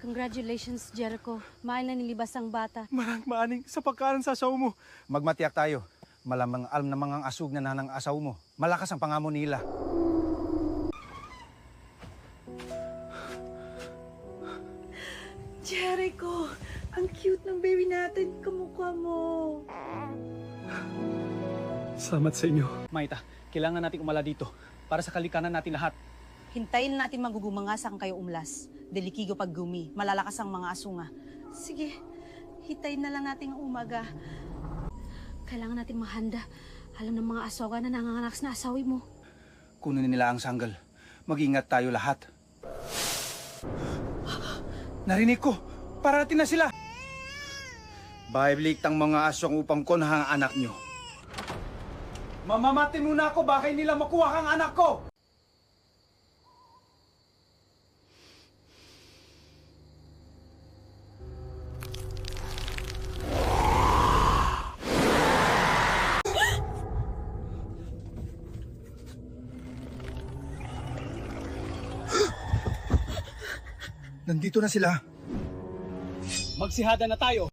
Congratulations, Jericho. Mahal na nilibas ang bata. Maning sa pagkanan sa asaw mo. Magmatiyak tayo. Malamang alam na mga asug na nanang asaw mo. Malakas ang pangamo nila. Jericho, ang cute ng baby natin. Kamukha mo. Salamat sa inyo. Maita, kailangan natin umala dito para sa kalikanan natin lahat. Hintayin natin magugumangasang kayo umlas. Delikigo pag gumi, malalakas ang mga asunga. Sige, hitayin na lang natin ang umaga. Kailangan natin mahanda. Alam ng mga asoga na nanganganak na asawi mo. Kunin nila ang sanggal. Mag-ingat tayo lahat. Narinig ko! Parating na sila! Baiblik tang mga asong upang kunahang anak nyo. Mamamati muna ako, baka nila makuha kang anak ko! Nandito na sila. Magsihada na tayo.